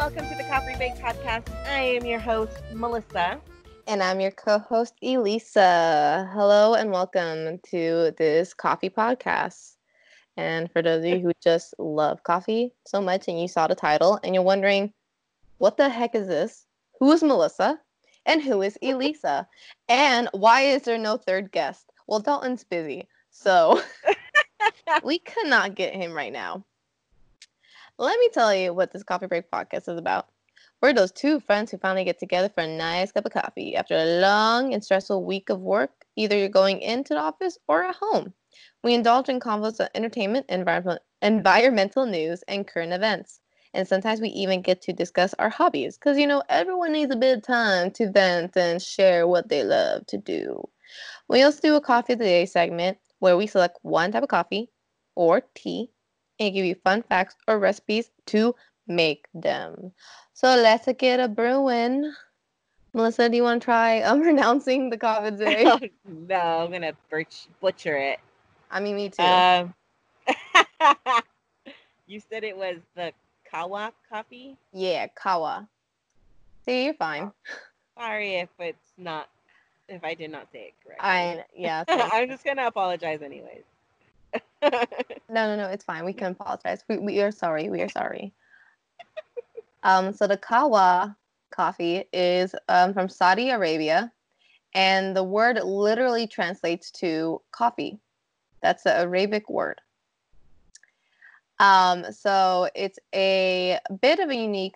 welcome to the Coffee Break Podcast. I am your host, Melissa. And I'm your co-host, Elisa. Hello and welcome to this coffee podcast. And for those of you who just love coffee so much and you saw the title and you're wondering, what the heck is this? Who is Melissa? And who is Elisa? And why is there no third guest? Well, Dalton's busy, so we could not get him right now. Let me tell you what this Coffee Break podcast is about. We're those two friends who finally get together for a nice cup of coffee after a long and stressful week of work. Either you're going into the office or at home. We indulge in convos of entertainment, environmental news, and current events. And sometimes we even get to discuss our hobbies because, everyone needs a bit of time to vent and share what they love to do. We also do a coffee of the day segment where we select one type of coffee or tea and give you fun facts or recipes to make them. So let's get a brewing. Melissa, do you want to try pronouncing the coffee today? No, I'm going to butcher it. I mean, me too. You said it was the Qahwa coffee? Yeah, Qahwa. See, you're fine. Sorry if I did not say it correctly. Yeah. I'm just going to apologize anyways. No, it's fine. We can apologize. We are sorry. We are sorry. So the Qahwa coffee is from Saudi Arabia, and the word literally translates to coffee. That's the Arabic word. So it's a bit of a unique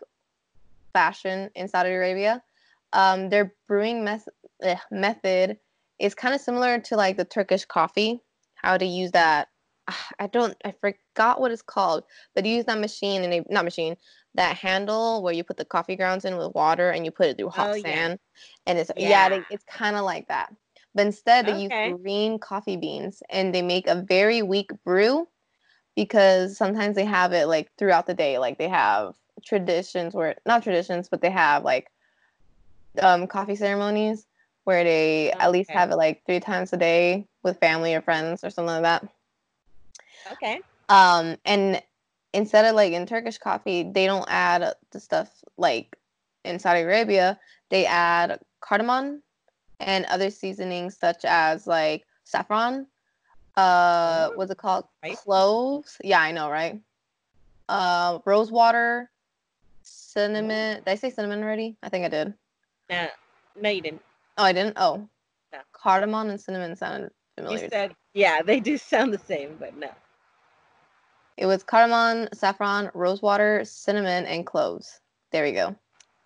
fashion in Saudi Arabia. Their brewing method is kind of similar to like the Turkish coffee. How to use that? I forgot what it's called, but you use that machine that handle where you put the coffee grounds in with water and you put it through hot sand, and it's kind of like that. But instead, they use green coffee beans, and they make a very weak brew because sometimes they have it like throughout the day. Like they have not traditions, but they have like coffee ceremonies where they at least have it like 3 times a day with family or friends or something like that. Okay. And instead of like in Turkish coffee, they don't add the stuff like in Saudi Arabia. They add cardamom and other seasonings such as like saffron. What's it called? Right. Cloves. Yeah, I know, right? Rose water, cinnamon. Did I say cinnamon already? I think I did. No, you didn't. Oh, I didn't? Oh. No. Cardamom and cinnamon sounded familiar. You said, yeah, they do sound the same, but no. It was cardamom, saffron, rosewater, cinnamon, and cloves. There we go.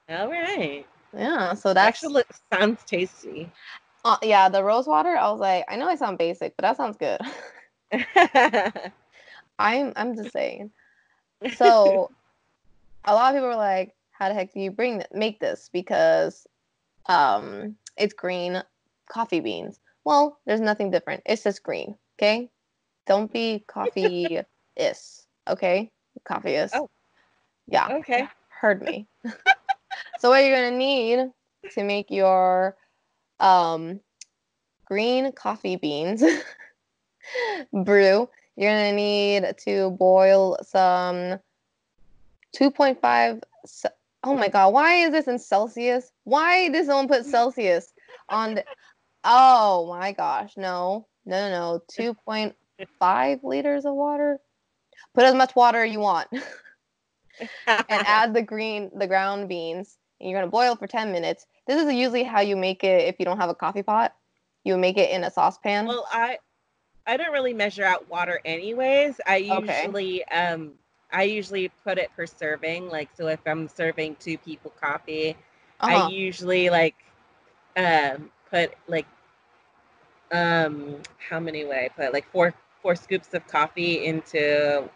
All right. Yeah, so that actually sounds tasty. Yeah, the rosewater, I was like, I know I sound basic, but that sounds good. I'm just saying. So a lot of people were like, how the heck do you make this? Because it's green coffee beans. Well, there's nothing different. It's just green, okay? Don't be coffee-is, okay? Coffee-is. Oh. Yeah. Okay. Heard me. So what you're going to need to make your green coffee beans brew, you're going to need to boil some 2.5... Oh my God, why is this in Celsius? Why did someone put Celsius on the... Oh my gosh, no. 2.5 liters of water. Put as much water you want. And add the ground beans. And you're going to boil for 10 minutes. This is usually how you make it if you don't have a coffee pot. You make it in a saucepan. Well, I don't really measure out water anyways. I usually put it per serving. Like, so if I'm serving 2 people coffee, I usually like put like how many would I put? Like 4 scoops of coffee into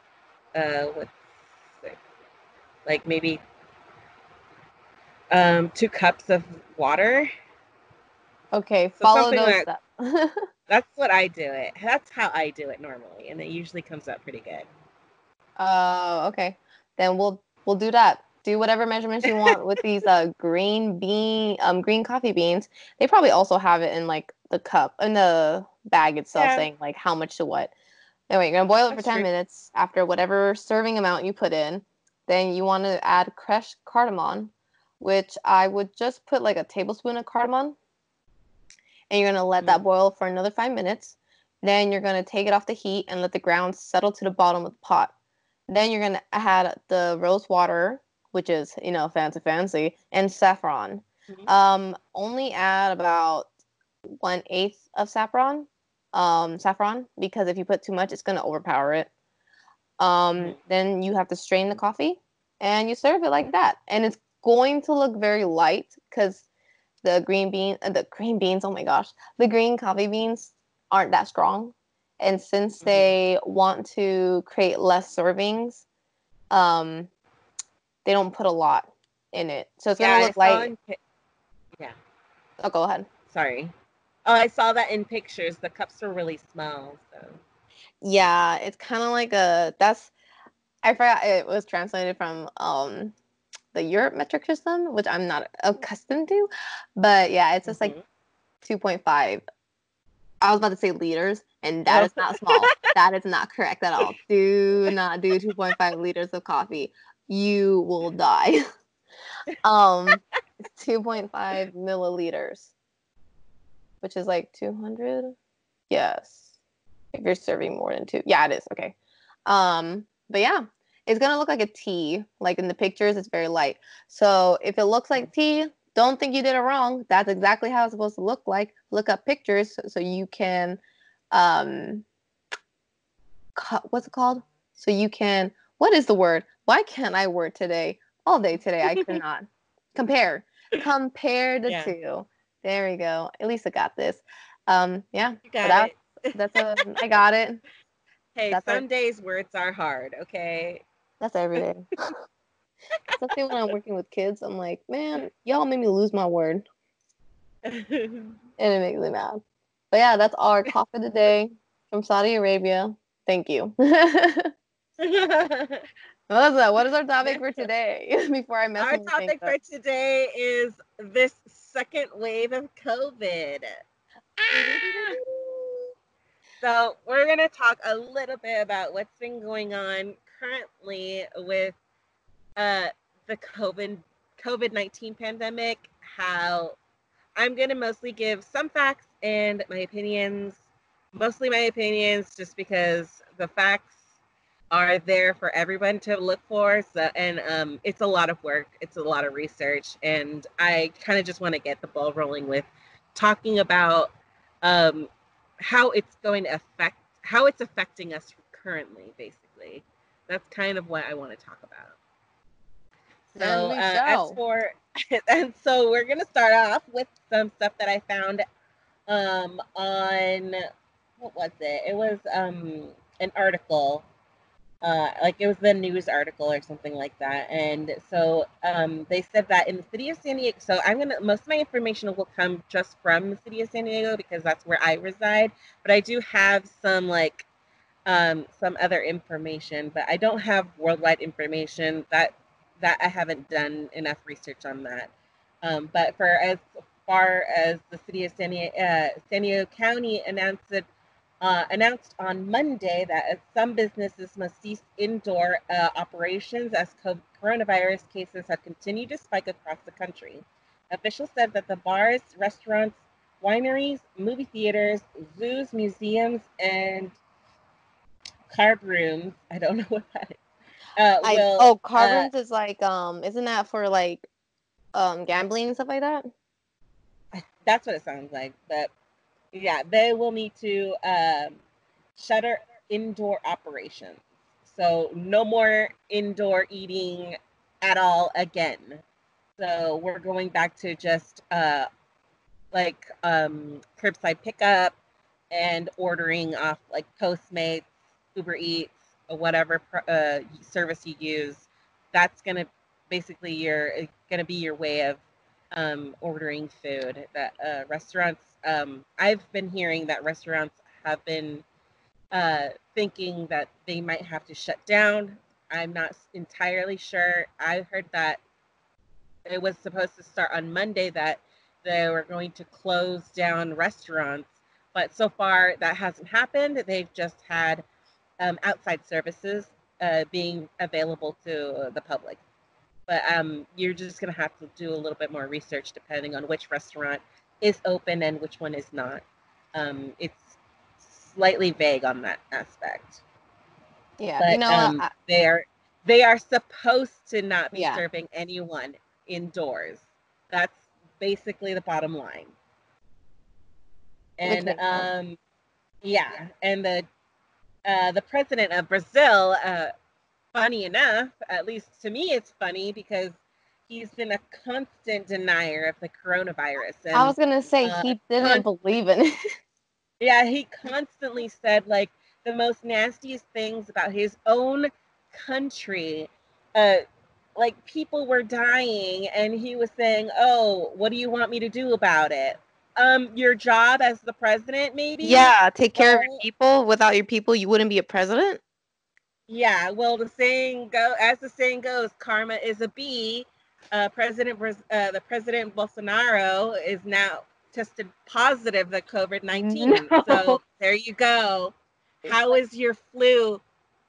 like maybe 2 cups of water. Okay, so follow those steps. That's what I do it. That's how I do it normally, and it usually comes out pretty good. Okay. Then we'll do that. Do whatever measurements you want with these green coffee beans. They probably also have it in like the cup, in the bag itself, saying like how much to what. Anyway, you're gonna boil it for 10 minutes after whatever serving amount you put in. Then you want to add crushed cardamom, which I would just put like a tablespoon of cardamom. And you're going to let that boil for another 5 minutes. Then you're going to take it off the heat and let the grounds settle to the bottom of the pot. Then you're going to add the rose water, which is, fancy, and saffron. Only add about 1/8 of saffron, because if you put too much, it's going to overpower it. Then you have to strain the coffee, and you serve it like that. And it's going to look very light because the green beans, oh my gosh, the green coffee beans aren't that strong. And since they want to create less servings, they don't put a lot in it. So it's going to look light. Yeah. Oh, go ahead. Sorry. Oh, I saw that in pictures. The cups were really small, so. Yeah, it's kind of like I forgot it was translated from the Europe metric system, which I'm not accustomed to. But yeah, it's just like 2.5. I was about to say liters, and that is not small. That is not correct at all. Do not do 2.5 liters of coffee. You will die. It's 2.5 milliliters, which is like 200. Yes. If you're serving more than 2. Yeah, it is. Okay. But yeah, it's going to look like a tea. Like in the pictures, it's very light. So if it looks like tea, don't think you did it wrong. That's exactly how it's supposed to look like. Look up pictures so you can, what's it called? So you can, what is the word? Why can't I word today? All day today, I could not. Compare the two. There we go. Elisa got this. Yeah. You got it. I got it. Hey, some days words are hard, okay? That's every day. Especially when I'm working with kids, I'm like, man, y'all made me lose my word. And it makes me mad. But yeah, that's our coffee today from Saudi Arabia. Thank you. Melissa, what is our topic for today? Before I mess Our things up. topic for today is this second wave of COVID. So we're going to talk a little bit about what's been going on currently with the COVID-19 pandemic, how I'm going to mostly give some facts and my opinions, mostly my opinions, just because the facts are there for everyone to look for. So, and it's a lot of work. It's a lot of research. And I kind of just want to get the ball rolling with talking about how it's going to how it's affecting us currently, basically. That's kind of what I want to talk about. So and so we're going to start off with some stuff that I found on, what was it? It was an article, like it was the news article or something like that. And so they said that in the city of San Diego, so most of my information will come just from the city of San Diego because that's where I reside. But I do have some some other information, but I don't have worldwide information. That I haven't done enough research on that. But for as far as the city of San Diego County announced on Monday that some businesses must cease indoor operations as coronavirus cases have continued to spike across the country. Officials said that the bars, restaurants, wineries, movie theaters, zoos, museums, and card rooms, I don't know what that is, card rooms is like, isn't that for like gambling and stuff like that? That's what it sounds like. But yeah, they will need to shutter indoor operations. So no more indoor eating at all again. So we're going back to just curbside pickup and ordering off like Postmates, Uber Eats, or whatever service you use. That's gonna be your way of ordering food. That restaurants, I've been hearing that restaurants have been thinking that they might have to shut down. I'm not entirely sure. I heard that it was supposed to start on Monday that they were going to close down restaurants, but so far that hasn't happened. They've just had outside services being available to the public. But you're just gonna have to do a little bit more research depending on which restaurant is open and which one is not. It's slightly vague on that aspect. Yeah, But they are supposed to not be yeah, serving anyone indoors. That's basically the bottom line. which And makes sense. yeah, and the president of Brazil, funny enough, at least to me, it's funny because he's been a constant denier of the coronavirus, I and was gonna say uh, he didn't con- believe in it. yeah, he constantly said like the most nastiest things about his own country. Uh, like people were dying, and he was saying, "Oh, what do you want me to do about it? Your job as the president, maybe." Yeah, take care of your Well, people. Without your people, you wouldn't be a president. yeah. Well, the saying goes, karma is a bee. The President Bolsonaro is now tested positive for COVID-19. No. So there you go. It's How like, is your flu,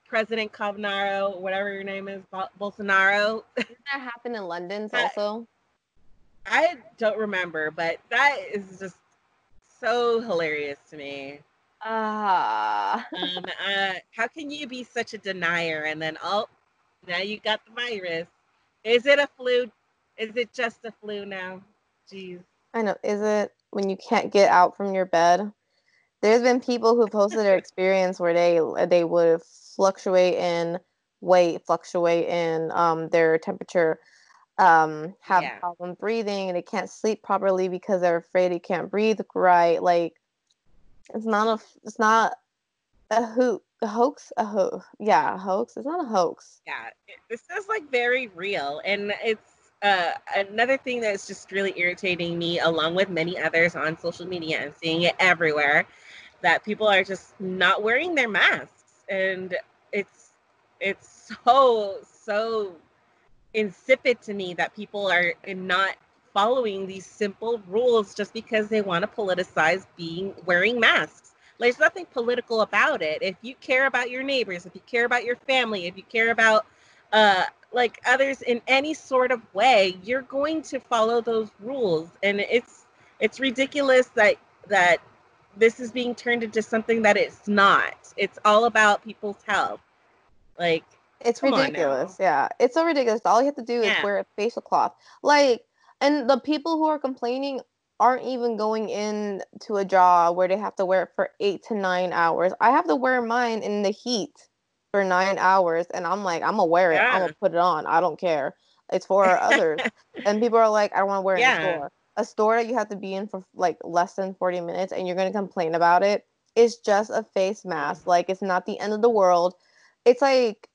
President Cavanaro, whatever your name is, Bolsonaro? didn't that happen in London's I, also? I don't remember, but that is just so hilarious to me. Ah. How can you be such a denier and then, oh, now you got the virus? Is it a flu? Is it just a flu now? Jeez. I know. Is it when you can't get out from your bed? There's been people who posted their experience where they would fluctuate in weight, fluctuate in their temperature, have a Yeah. problem breathing, and they can't sleep properly because they're afraid they can't breathe right. Like it's not a hoax, yeah, a hoax. It's not a hoax. Yeah. This is like very real. And it's another thing that's just really irritating me, along with many others on social media and seeing it everywhere, that people are just not wearing their masks. And it's it's so insipid to me that people are not following these simple rules just because they want to politicize being wearing masks. There's nothing political about it. If you care about your neighbors, if you care about your family, if you care about like others in any sort of way, you're going to follow those rules. And it's ridiculous that this is being turned into something that it's not. It's all about people's health. Like, It's come on now. ridiculous. Yeah. It's so ridiculous. All you have to do is Yeah. wear a facial cloth. Like, and the people who are complaining aren't even going in to a job where they have to wear it for 8 to 9 hours. I have to wear mine in the heat for 9 hours, and I'm like, I'm gonna wear it. I'm Yeah. gonna put it on. I don't care. It's for others. And people are like, I don't want to wear it in the Yeah. store. A store that you have to be in for like less than 40 minutes, and you're gonna complain about it. It's just a face mask. Like, it's not the end of the world. It's like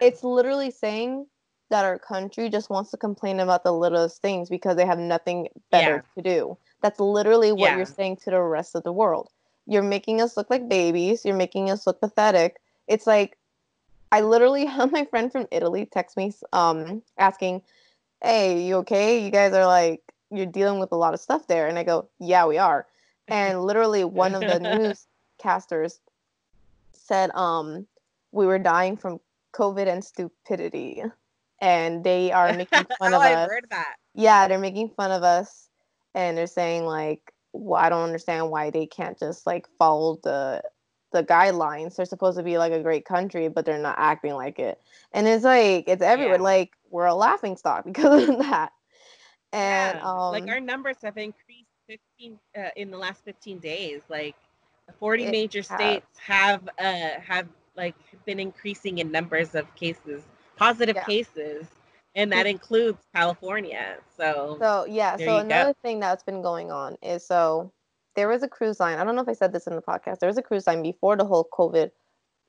it's literally saying that our country just wants to complain about the littlest things because they have nothing better Yeah. to do. That's literally what you're Yeah. saying to the rest of the world. You're making us look like babies. You're making us look pathetic. It's like I literally had my friend from Italy text me asking, "Hey, you okay? You guys are like you're dealing with a lot of stuff there." And I go, "Yeah, we are." And literally one of the newscasters said we were dying from COVID and stupidity. And they are making fun Oh, of I've us. heard that. Yeah, they're making fun of us and they're saying like, well, I don't understand why they can't just like follow the guidelines. They're supposed to be like a great country, but they're not acting like it. And it's like it's everywhere. Yeah. Like we're a laughing stock because of that. And Yeah. Like our numbers have increased 15 in the last 15 days. Like 40 it major has, states have like been increasing in numbers of cases, positive yeah. cases, and that includes California. So So yeah, there so you go. another thing that's been going on is so there was a cruise line. I don't know if I said this in the podcast. There was a cruise line before the whole COVID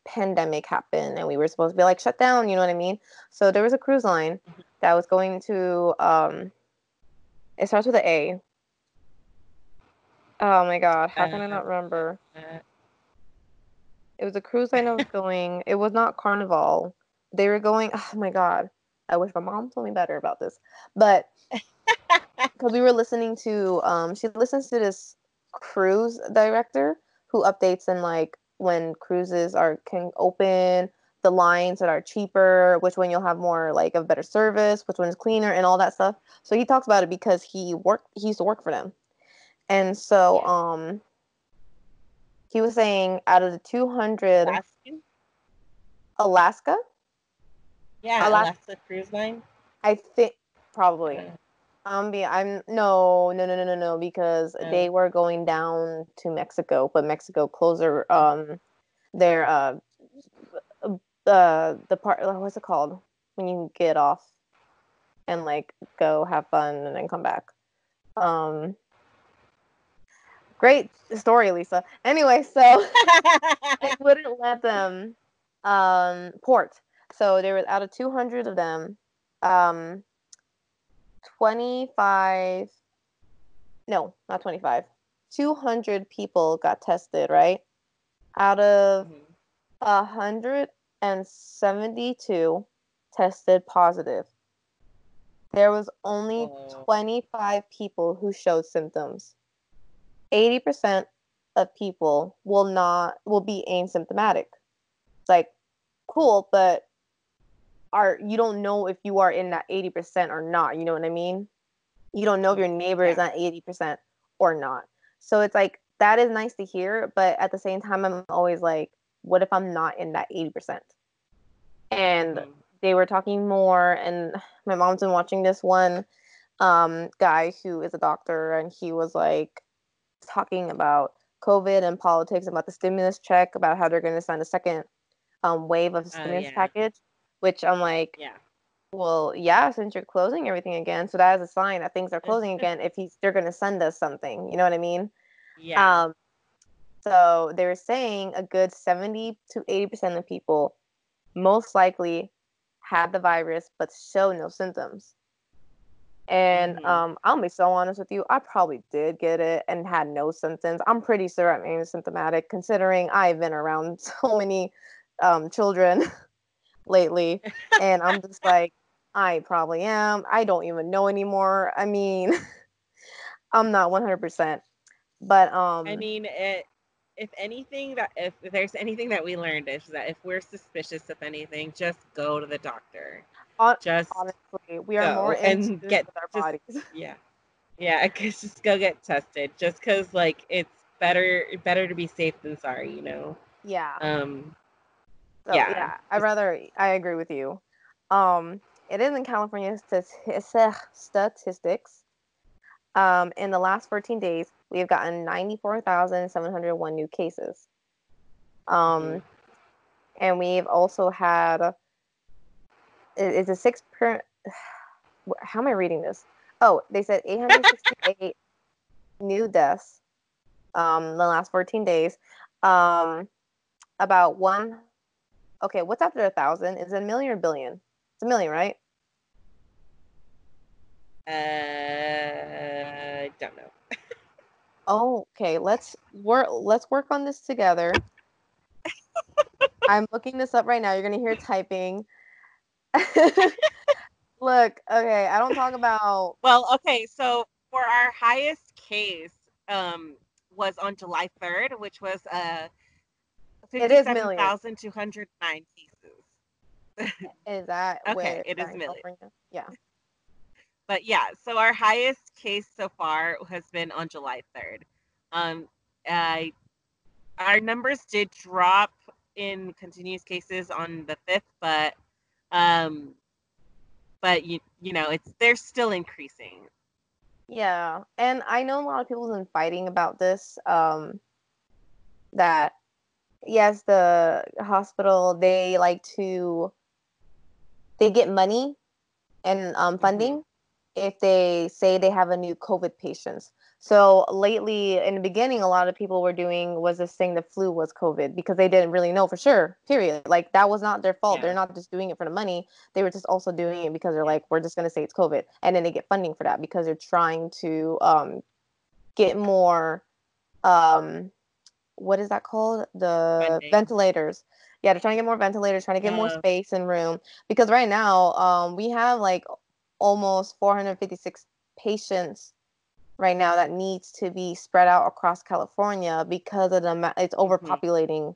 pandemic happened and we were supposed to be like shut down, you know what I mean? So there was a cruise line that was going to it starts with an A. Oh my God, how can I Uh, not remember? uh, It was a cruise line that was going, it was not Carnival. They were going, oh my God. I wish my mom told me better about this. But because we were listening to she listens to this cruise director who updates and like when cruises are can open the lines that are cheaper, which one you'll have more like of better service, which one is cleaner, and all that stuff. So he talks about it because he used to work for them. And so he was saying out of the 200 Alaskan? Alaska? Yeah, Alaska Cruise Line. I think probably. I'm no, because they were going down to Mexico, but Mexico closed their the part, what's it called when you get off and like go have fun and then come back. Great story, Lisa. Anyway, so they wouldn't let them port. So there was out of 200 of them, 25, no, not 25, 200 people got tested, right? Out of 172 tested positive. There was only 25 people who showed symptoms. 80% of people will be asymptomatic. It's like, cool, but you don't know if you are in that 80% or not, you know what I mean? You don't know if your neighbor is at 80% or not. So it's like, that is nice to hear, but at the same time, I'm always like, what if I'm not in that 80%? And they were talking more, and my mom's been watching this one guy who is a doctor, and he was like talking about COVID and politics, about the stimulus check, about how they're going to send a second wave of the stimulus package, which I'm like, well, yeah, since you're closing everything again, so that is a sign that things are closing again. If they're going to send us something, you know what I mean? Yeah. So they were saying a good 70 to 80% of people most likely had the virus but show no symptoms. And I'll be so honest with you, I probably did get it and had no symptoms. I'm pretty sure I'm asymptomatic, considering I've been around so many children lately, and I'm just like, I probably am. I don't even know anymore. I mean, I'm not 100%, but I mean, if there's anything that we learned is that if we're suspicious of anything, just go to the doctor. Just honestly, we are more in tune with our bodies. Yeah, just go get tested. Just because, like, it's better to be safe than sorry, you know. Yeah. So yeah, I agree with you. It is in California statistics. In the last 14 days, we have gotten 94,701 new cases. And we've also had, it's a 6%, how am I reading this? Oh, they said 868 new deaths the last 14 days. About one, okay, what's after 1,000? Is it a million or billion? It's a million, right? Don't know. Okay, let's work on this together. I'm looking this up right now. You're gonna hear typing. Look, okay, I don't talk about. Well, okay, so for our highest case, was on July 3rd, which was 57,209 cases. Is that okay, where it is in million. California? Yeah. But yeah, so our highest case so far has been on July 3rd. Our numbers did drop in continuous cases on the 5th, but you know, they're still increasing. Yeah, and I know a lot of people have been fighting about this. That yes, the hospital, they get money and funding if they say they have a new COVID patients. So lately, in the beginning, a lot of people was just saying the flu was COVID because they didn't really know for sure, period. Like, that was not their fault. Yeah. They're not just doing it for the money. They were just also doing it because they're like, we're just going to say it's COVID. And then they get funding for that because they're trying to get more, what is that called? The funding. Ventilators. Yeah, they're trying to get more ventilators, trying to get more space and room. Because right now, we have like almost 456 patients right now that needs to be spread out across California because of it's overpopulating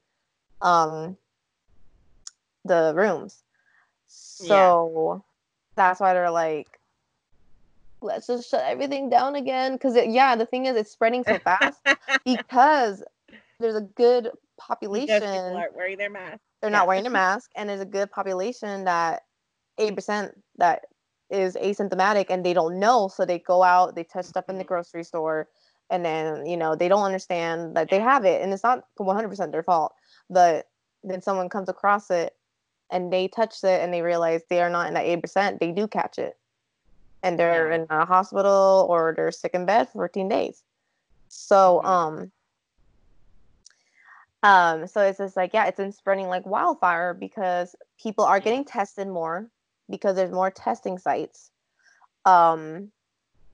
the rooms. Yeah. So that's why they're like, let's just shut everything down again. Because the thing is, it's spreading so fast because there's a good Because people population. aren't wearing their masks. They're Yeah. not wearing a mask, and there's a good population that 8% that is asymptomatic and they don't know. So they go out, they touch stuff in the grocery store, and then they don't understand that they have it, and it's not 100% their fault. But then someone comes across it and they touch it and they realize they are not in that 8%. They do catch it, and they're Yeah. in a hospital or they're sick in bed for 14 days. So so it's just like, it's been spreading like wildfire because people are getting tested more because there's more testing sites. And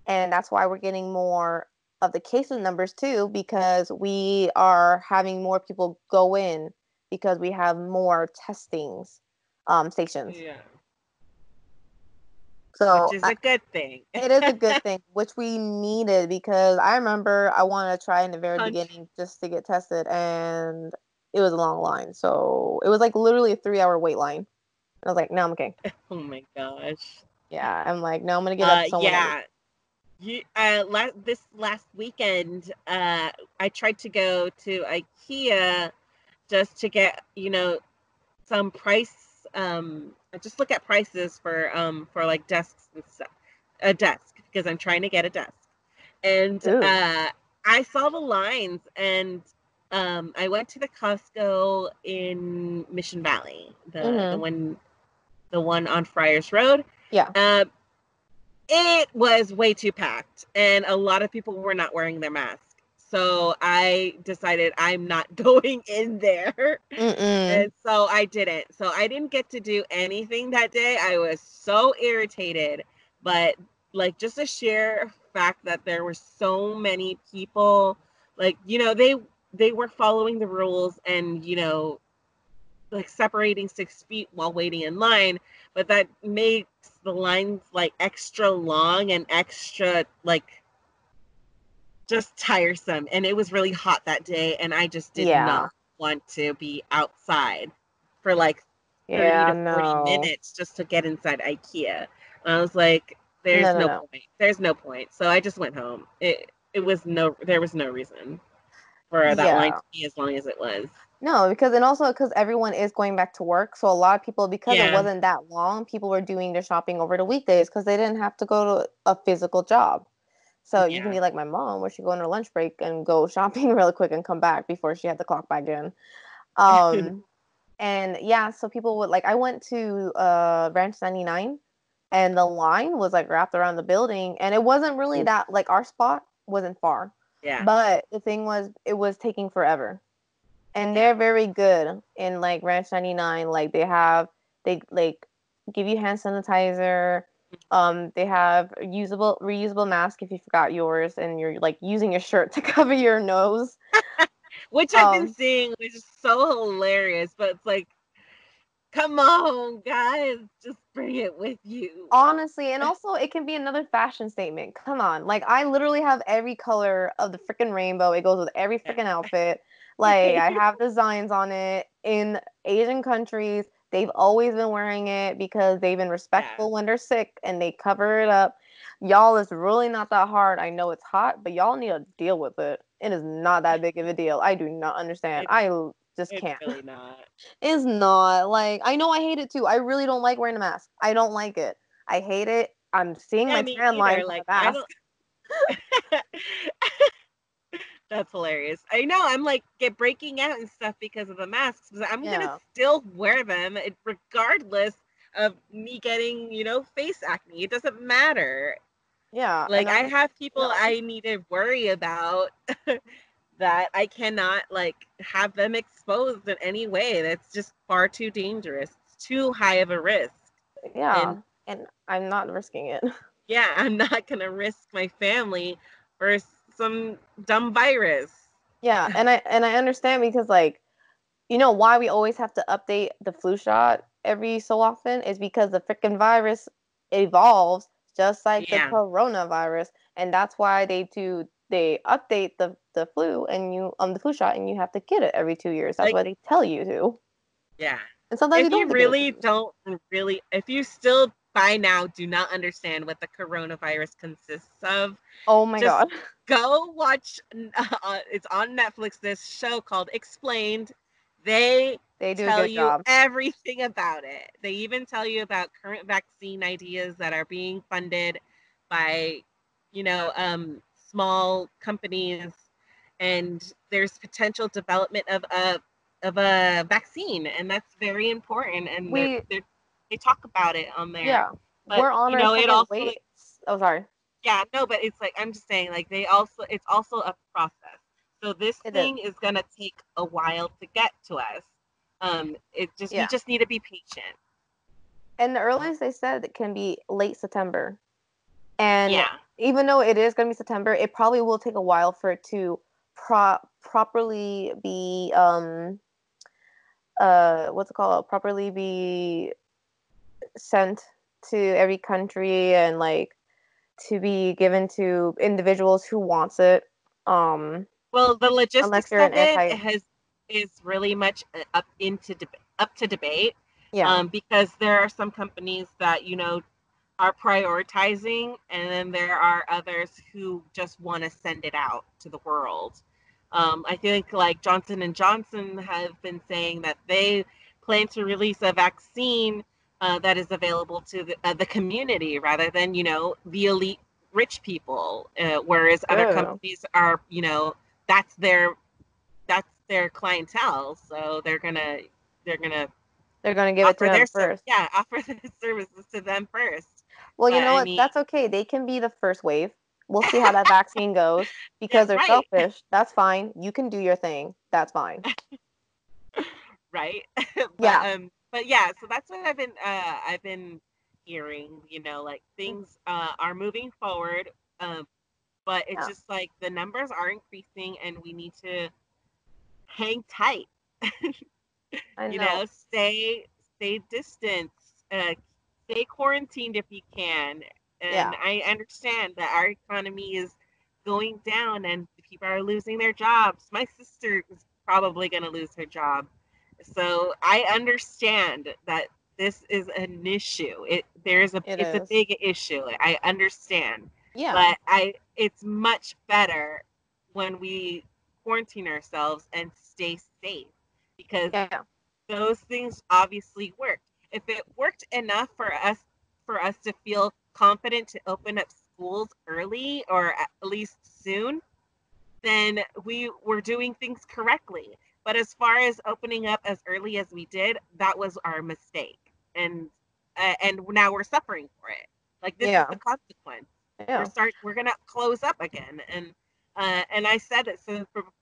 that's why we're getting more of the cases numbers too, because we are having more people go in because we have more testings stations. Yeah. Which So is a good thing. it is a good thing, which we needed, because I remember I wanted to try in the very Punch. beginning just to get tested, and it was a long line. So it was like literally a 3-hour wait line. I was like, no, I'm okay. Oh my gosh. Yeah, I'm like, no, I'm gonna get up someone else. Yeah. This last weekend, I tried to go to IKEA just to get, some price. I just look at prices for like desks and stuff. A desk, because I'm trying to get a desk. And Ooh. I saw the lines, and I went to the Costco in Mission Valley, the Mm-hmm. one on Friars Road. Yeah. Um, it was way too packed, and a lot of people were not wearing their masks. So I decided I'm not going in there. Mm-mm. And so I didn't. So I didn't get to do anything that day. I was so irritated. But like, just a sheer fact that there were so many people, like, they were following the rules, and like separating 6 feet while waiting in line, but that makes the lines like extra long and extra like just tiresome. And it was really hot that day, and I just did Yeah. not want to be outside for like 30 Yeah, to 40 no. minutes just to get inside IKEA. I was like, No, there's no, no no. point. There's no point. So I just went home. There was no reason for that line Yeah. to be as long as it was. No, because everyone is going back to work. So a lot of people, because it Yeah. wasn't that long, people were doing their shopping over the weekdays because they didn't have to go to a physical job. So you can Yeah. be like my mom, where she go on her lunch break and go shopping really quick and come back before she had to clock back in. Um, and yeah, so people would like, I went to Ranch 99, and the line was like wrapped around the building, and it wasn't really that, like, our spot wasn't far, Yeah. but the thing was, it was taking forever. And Yeah. they're very good in like Ranch 99. Like they like give you hand sanitizer. They have reusable mask if you forgot yours and you're like using your shirt to cover your nose. Which I've been Um, seeing, which is so hilarious. But it's like, come on, guys, just bring it with you. Honestly, and also it can be another fashion statement. Come on. Like, I literally have every color of the freaking rainbow. It goes with every freaking outfit. Like, I have designs on it. In Asian countries, they've always been wearing it because they've been Yeah, respectful when they're sick and they cover it up. Y'all, it's really not that hard. I know it's hot, but y'all need to deal with it. It is not that big of a deal. I do not understand. it's Just it's can't. really not. It's not. Like, I know I hate it too. I really don't like wearing a mask. I don't like it. I hate it. I'm seeing Yeah, my me tan line either. from the Like, I mask. don't. That's hilarious. I know. I'm like get breaking out and stuff because of the masks. But I'm gonna Yeah. still wear them regardless of me getting, face acne. It doesn't matter. Yeah. And Like, I I'm have people no. I need to worry about that I cannot like have them exposed in any way. That's just far too dangerous. It's too high of a risk. And Yeah. And I'm not risking it. yeah, I'm not gonna risk my family for some dumb virus. Yeah. And I understand, because like, why we always have to update the flu shot every so often is because the freaking virus evolves just like the Yeah, coronavirus. And that's why they update the flu and the flu shot, and you have to get it every 2 years. That's like why they tell you to. yeah. And sometimes you If don't you have to give it to really them. don't really, if you still by now do not understand what the coronavirus consists of, Oh my just god. go watch. It's on Netflix. This show called Explained. They They do a tell good you job. everything about it. They even tell you about current vaccine ideas that are being funded by, you know, small companies, and there's potential development of a vaccine, and that's very important. And We they talk about it on there. Yeah. But We're on you our know, it second also wave. Oh, sorry. yeah, no, but it's like I'm just saying, like they also it's also a process. So this It is. thing is gonna take a while to get to us. It just we Yeah. just need to be patient. And the earliest they said it can be late September. And Yeah. even though it is going to be September, it probably will take a while for it to properly be what's it called? Properly be sent to every country and like to be given to individuals who wants it. Um Well, the Unless logistics you're of an it anti. has is really much up to debate, Yeah. because there are some companies that are prioritizing, and then there are others who just want to send it out to the world. I think like Johnson and Johnson have been saying that they plan to release a vaccine that is available to the community rather than the elite rich people, whereas other True. companies are that's their that's their clientele, so they're gonna They're going to give it to offer them first. offer their services to them first. Well, you But know I what? mean, That's okay. They can be the first wave. We'll see how that vaccine goes yeah, because they're right, selfish. That's fine. You can do your thing. That's fine. right. Yeah. But yeah, so that's what I've been hearing. Like things are moving forward, but it's Yeah. just like the numbers are increasing, and we need to hang tight. I you know. know, stay distance, stay quarantined if you can. And Yeah. I understand that our economy is going down and people are losing their jobs. My sister is probably going to lose her job. So I understand that this is an issue. It It's a is. big issue. I understand. Yeah. But it's much better when we quarantine ourselves and stay safe, because Yeah. those things obviously worked. If it worked enough for us to feel confident to open up schools early, or at least soon, then we were doing things correctly. But as far as opening up as early as we did, that was our mistake, and now we're suffering for it. Like this is the Yeah. consequence. Yeah. We're gonna close up again, and I said it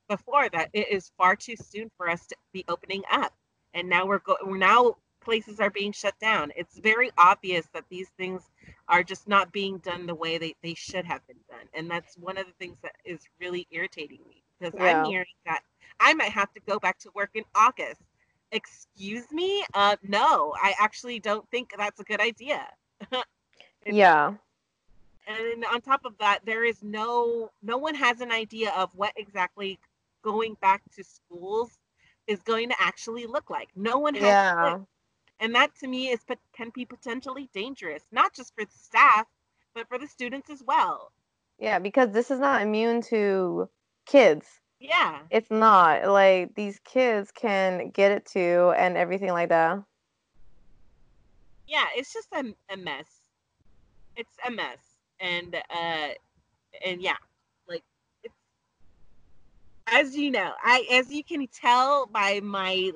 before that it is far too soon for us to be opening up, and now places are being shut down. It's very obvious that these things are just not being done the way they should have been done. And that's one of the things that is really irritating me, because I'm Yeah. hearing that I might have to go back to work in August. Excuse me? No, I actually don't think that's a good idea. it's Yeah. and on top of that, there is no one has an idea of what exactly going back to schools is going to actually look like. No one has a clue. Yeah. And that to me can be potentially dangerous, not just for the staff, but for the students as well. Yeah. Because this is not immune to kids. Yeah. It's not. Like, these kids can get it too and everything like that. Yeah, it's just a mess. It's a mess. And yeah, like it's as you know, as you can tell by my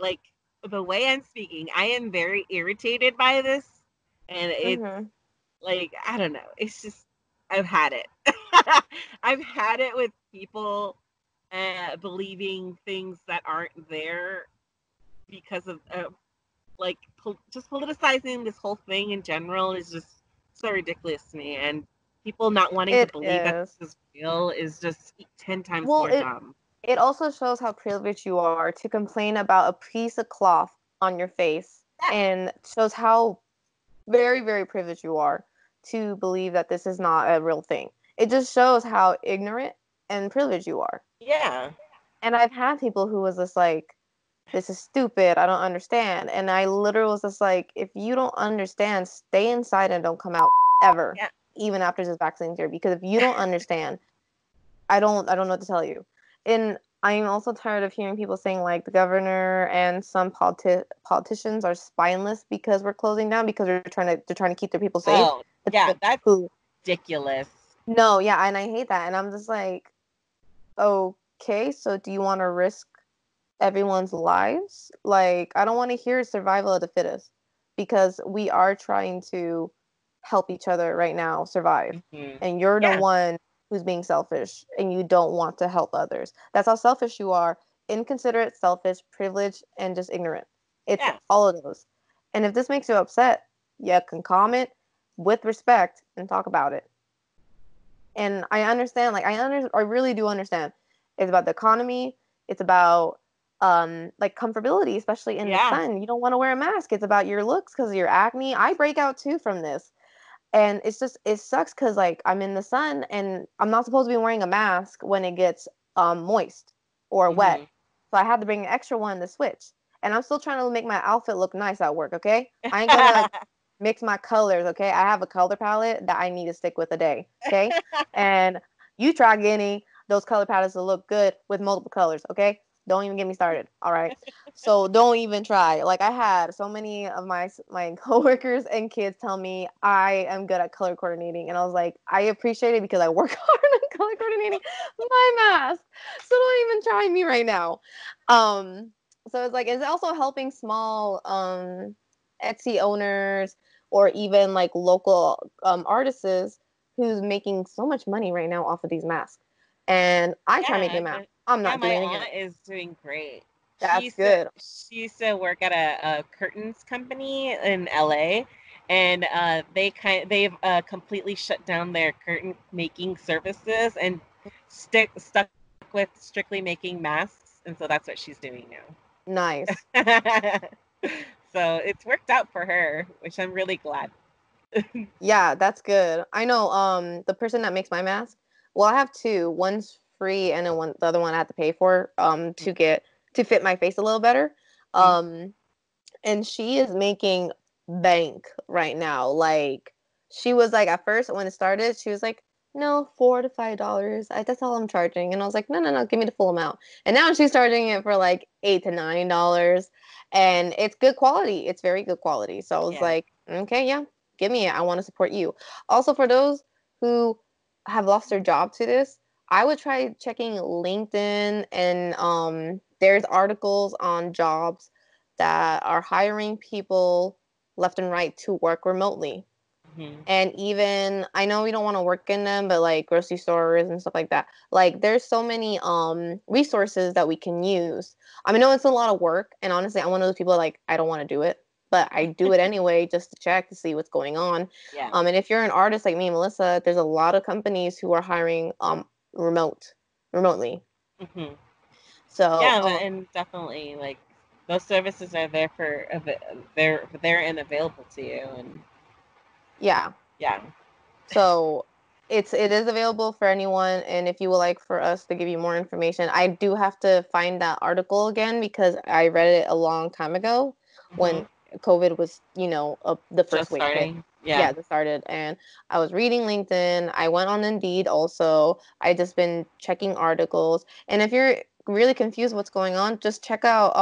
the way I'm speaking, I am very irritated by this, and it's Mm-hmm. like I don't know. It's just I've had it. I've had it with people believing things that aren't there because of just politicizing this whole thing in general is just so ridiculous to me. And people not wanting to It believe that is. this is real is just 10 times Well, more dumb. it also shows how privileged you are to complain about a piece of cloth on your face, Yeah. and shows how very, very privileged you are to believe that this is not a real thing. It just shows how ignorant and privileged you are. Yeah. And I've had people who was just like, This is stupid. I don't understand. And I literally was just like, if you don't understand, stay inside and don't come out ever, Yeah. even after this vaccine here. Because if you don't understand, I don't know what to tell you. And I'm also tired of hearing people saying like the governor and some politicians are spineless because we're closing down because they're trying to keep their people safe. Oh, The yeah, people that's who ridiculous. no, yeah, and I hate that. And I'm just like, okay, so do you want to risk everyone's lives? Like, I don't want to hear survival of the fittest because we are trying to help each other right now survive. Hmm. And you're the Yeah. one who's being selfish and you don't want to help others. That's how selfish you are. Inconsiderate, selfish, privileged, and just ignorant. It's Yeah. all of those. And if this makes you upset, you can comment with respect and talk about it. And I understand, like I really do understand. It's about the economy. It's about like comfortability, especially in the Yeah. sun. You don't want to wear a mask. It's about your looks because of your acne. I break out too from this, and it's just it sucks because like I'm in the sun and I'm not supposed to be wearing a mask when it gets moist or Hmm. wet. So I had to bring an extra one to switch. And I'm still trying to make my outfit look nice at work. Okay, I ain't gonna mix my colors. Okay, I have a color palette that I need to stick with a day. Okay, and you try getting those color palettes to look good with multiple colors. Okay, don't even get me started. All right. So don't even try. Like I had so many of my coworkers and kids tell me I am good at color coordinating, and I was like, I appreciate it because I work hard on color coordinating my mask. So don't even try me right now. Um, so it's like it's also helping small Etsy owners or even like local artists who's making so much money right now off of these masks. And I try making Yeah, a mask. I'm yeah, not my doing it again. aunt is doing great. She That's used to good. she used to work at a curtains company in LA, and they've completely shut down their curtain making services and stuck with strictly making masks, and so that's what she's doing Nice. now. So it's worked out for her, which I'm really glad. Yeah, that's good. I know the person that makes my mask, well, I have two. One's free and then the other one I have to pay for to fit my face a little better. Mhm. Um and she is making bank right now. Like she was like at first when it started, she was like, "No, $4 to $5. That's all I'm charging." And I was like, "No, no, no, give me the full amount." And now she's charging it for like $8 to $9, and it's good quality. It's very good quality. So I was Yeah. like, "Okay, yeah, give me it. I want to support you." Also, for those who have lost their job to this, I would try checking LinkedIn and there's articles on jobs that are hiring people left and right to work remotely. Hmm. And even I know we don't want to work in them, but like grocery stores and stuff like that. Like there's so many resources that we can use. I mean, I know it's a lot of work, and honestly, I'm one of those people like I don't want to do it, but I do it anyway just to check to see what's going on. Yeah. And if you're an artist like me, Melissa, there's a lot of companies who are hiring remotely. Hmm. So Yeah, and definitely like those services are there they're there and available to you, and yeah. yeah. So it is available for anyone, and if you would like for us to give you more information, I do have to find that article again because I read it a long time ago Hmm. when COVID was, the first Just wave hit. starting. Yeah. Yeah, it started, and I was reading LinkedIn. I went on Indeed also. I just been checking articles, and if you're really confused what's going on, just check out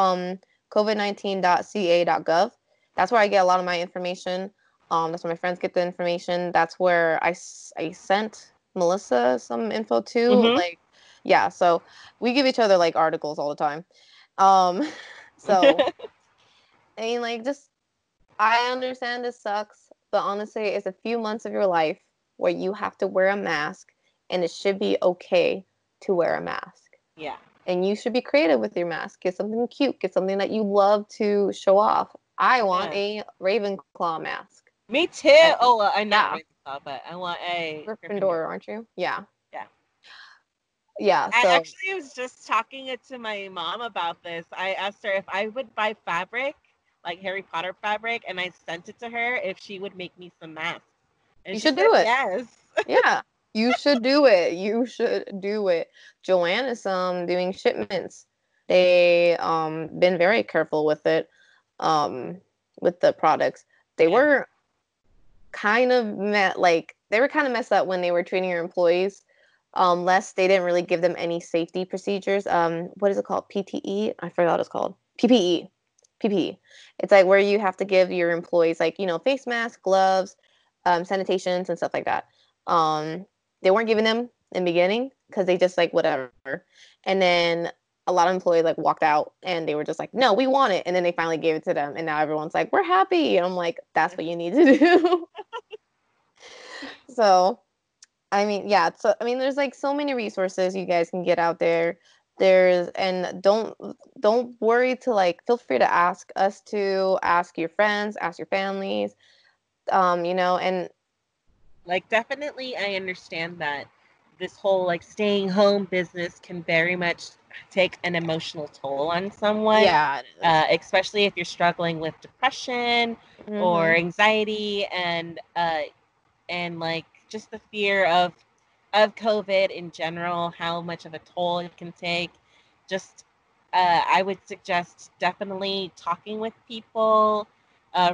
covid19.ca.gov. That's where I get a lot of my information. That's where my friends get the information. That's where I sent Melissa some info too. Hmm. Like, yeah, so we give each other like articles all the time. Um, so I mean, like, just I understand this sucks, but honestly, it's a few months of your life where you have to wear a mask, and it should be okay to wear a mask. Yeah. And you should be creative with your mask. Get something cute. Get something that you love to show off. I want Yeah. a Ravenclaw mask. Me too. And Oh, well, I'm not yeah, Ravenclaw, but I want a Gryffindor. Gryffindor, aren't you? Yeah. Yeah. Yeah. I So actually was just talking it to my mom about this. I asked her if I would buy fabric, like Harry Potter fabric, and I sent it to her if she would make me some masks. And you she should said do it. yes. Yeah. You should do it. You should do it. Joanne is doing shipments. They been very careful with it, with the products. They Yeah. were kind of they were kind of messed up when they were treating your employees. Less they didn't really give them any safety procedures. What is it called? PTE? I forgot what it's called. PPE. PPE. It's like where you have to give your employees like, face masks, gloves, sanitations and stuff like that. They weren't giving them in the beginning because they just like whatever. And then a lot of employees like walked out and they were just like, no, we want it. And then they finally gave it to them. And now everyone's like, we're happy. And I'm like, that's what you need to do. So, I mean, yeah. So, I mean, there's like so many resources you guys can get out there. And don't worry to like, feel free to ask us to ask your friends, ask your families, and Like, definitely, I understand that this whole like staying home business can very much take an emotional toll on someone, yeah, it is. especially if you're struggling with depression or Mm-hmm. anxiety, and like just the fear of COVID in general, how much of a toll it can take. Just, I would suggest definitely talking with people,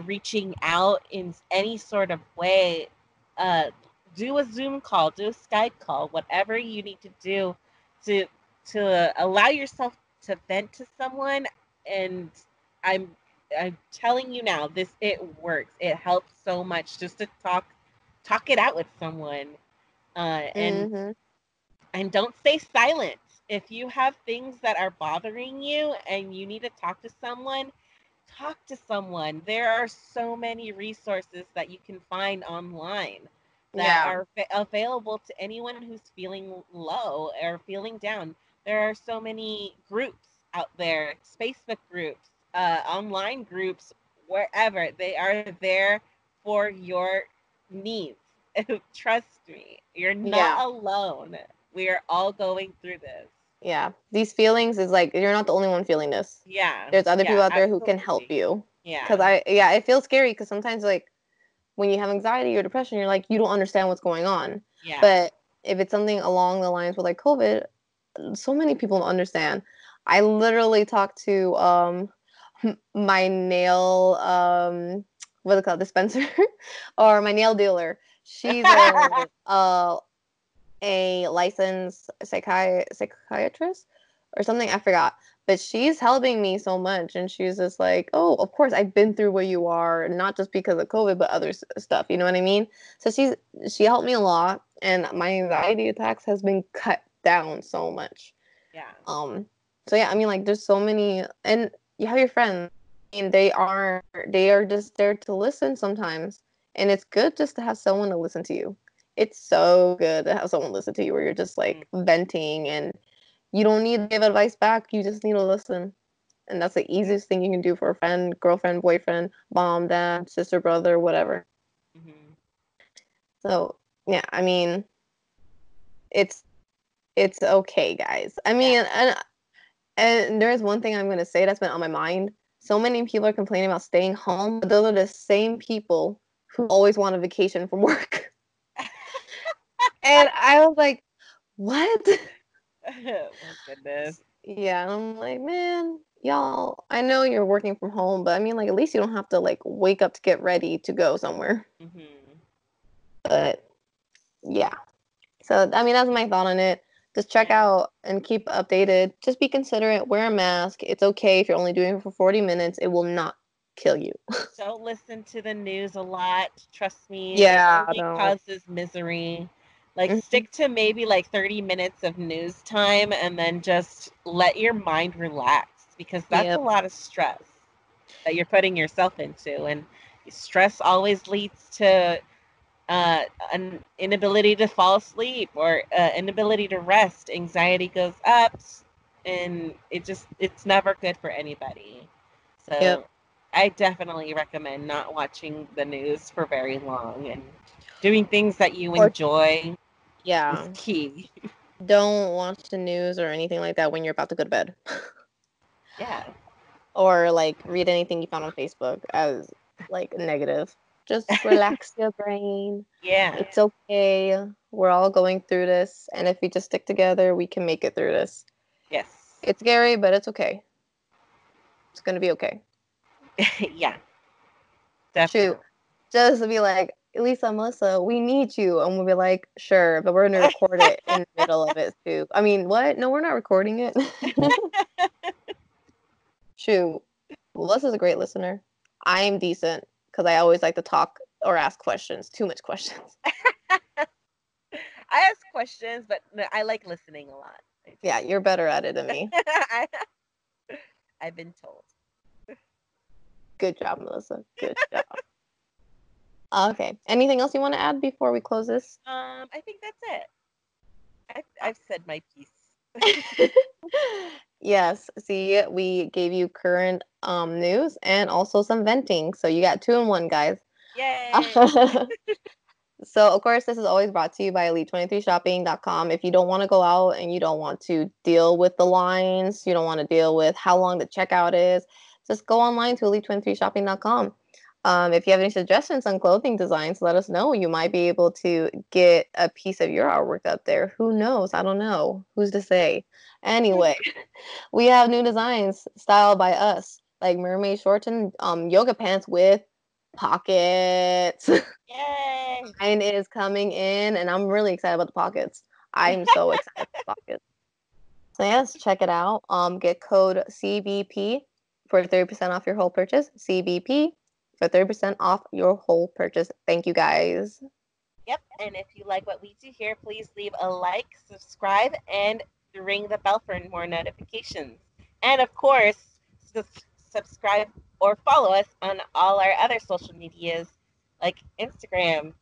reaching out in any sort of way. Uh, do a Zoom call, do a Skype call, whatever you need to do to allow yourself to vent to someone. And I'm I'm telling you now, it works. It helps so much just to talk it out with someone, uh, and Mm-hmm. and don't stay silent. If you have things that are bothering you and you need to talk to someone. There are so many resources that you can find online that Yeah. are available to anyone who's feeling low or feeling down. There are so many groups out there, Facebook groups, online groups, wherever. They are there for your needs. Trust me, you're Yeah. not alone. We are all going through this. Yeah. These feelings is like you're not the only one feeling this. Yeah, There's other people yeah, out there who can help absolutely. you. Cause Yeah, yeah, it feels scary because sometimes like when you have anxiety or depression, you're like you don't understand what's going on. yeah. But if it's something along the lines with like COVID, so many people don't understand. I literally talked to my nail what's it called, dispenser or my nail dealer. She's a licensed psychiatrist or something. I forgot. But she's helping me so much. And she's just like, oh, of course, I've been through where you are, not just because of COVID, but other stuff. You know what I mean? So she helped me a lot. And my anxiety attacks has been cut down so much. Yeah. Um, so yeah, I mean, like, there's so many, and you have your friends, and they are just there to listen sometimes, and it's good just to have someone to listen to you. It's so good to have someone listen to you where you're just Mhm. like venting, and you don't need to give advice back. You just need to listen, and that's the Yeah. easiest thing you can do for a friend, girlfriend, boyfriend, mom, dad, sister, brother, whatever. Mhm. So yeah, I mean, it's it's okay, guys. I Yeah. mean, and there's one thing I'm going to say that's been on my mind. So many people are complaining about staying home, but those are the same people who always want a vacation from work. And I was like, what? My goodness. Yeah, and I'm like, man, y'all, I know you're working from home, but I mean, like, at least you don't have to like wake up to get ready to go somewhere. Mhm. But yeah. So, I mean, that's my thought on it. Just check Yeah. out and keep updated. Just be considerate. Wear a mask. It's okay if you're only doing it for 40 minutes. It will not kill you. Don't listen to the news a lot. Trust me, it Yeah, only don't. causes misery. Like, Mhm. stick to maybe like 30 minutes of news time and then just let your mind relax, because that's a Yep. lot of stress that you're putting yourself into. And stress always leads to uh, an inability to fall asleep or inability to rest. Anxiety goes up, and it's never good for anybody. Yep. So I definitely recommend not watching the news for very long, and doing things that you Or enjoy is yeah, key. don't watch the news or anything like that when you're about to go to bed. Yeah. Or like read anything you found on Facebook as like negative. Just relax your brain. Yeah. It's okay. We're all going through this, and if we just stick together, we can make it through this. Yes. It's scary, but it's okay. It's gonna be okay. Yeah, definitely. Shoot. Just to be like, Elisa, Melissa, we need you. And we'll be like, sure, but we're gonna record it in the middle of it too. I mean, what? No, we're not recording it. Shoot. Melissa's a great listener. I'm decent because I always like to talk or ask questions. Too much questions. I ask questions, but I like listening a lot. Yeah, you're better at it than me. I've been told. Good job, Melissa. Good job. Okay. Anything else you want to add before we close this? I think that's it. I've said my piece. Yes. See, we gave you current news and also some venting. So you got 2 in 1, guys. Yay! So, of course, this is always brought to you by elite23shopping.com. If you don't want to go out and you don't want to deal with the lines, you don't want to deal with how long the checkout is, just go online to elite23shopping.com. If you have any suggestions on clothing designs, let us know. You might be able to get a piece of your artwork up there. Who knows? I don't know. Who's to say? Anyway, we have new designs styled by us, like mermaid shorts and yoga pants with pockets. Yay! Mine is coming in, and I'm really excited about the pockets. I'm so excited about the pockets. So yes, check it out. Get code CBP for 30% off your whole purchase. CBP for 30% off your whole purchase. Thank you, guys. Yep. And if you like what we do here, please leave a like, subscribe, and ring the bell for more notifications. And of course, subscribe or follow us on all our other social medias like Instagram,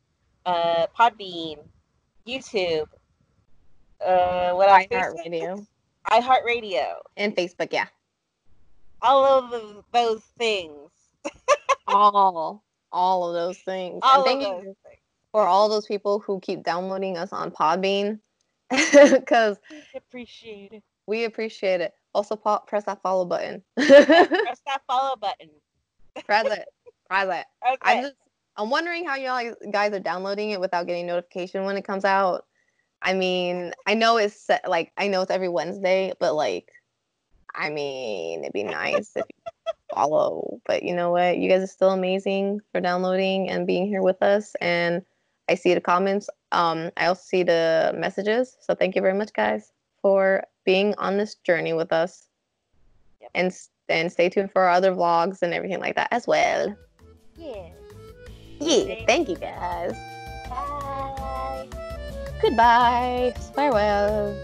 Podbean, YouTube, what else? Facebook, iHeartRadio iHeartRadio, and Facebook, yeah. all of those things. All of those things. And All of thank those you things. for all those people who keep downloading us on Podbean because Appreciate it. we appreciate it. Also, press that follow button. Yeah, press that follow button. Press it. Press it. Okay. I'm wondering how y'all guys are downloading it without getting notification when it comes out. I mean, I know it's I know it's every Wednesday, but like, I mean, it'd be nice if you follow. But you know what? You guys are still amazing for downloading and being here with us. And I see the comments. I also see the messages. So thank you very much, guys, for being on this journey with us. Yep. And stay tuned for our other vlogs and everything like that as well. Yeah. Yeah. Thank you, guys. Bye. Goodbye. Farewell.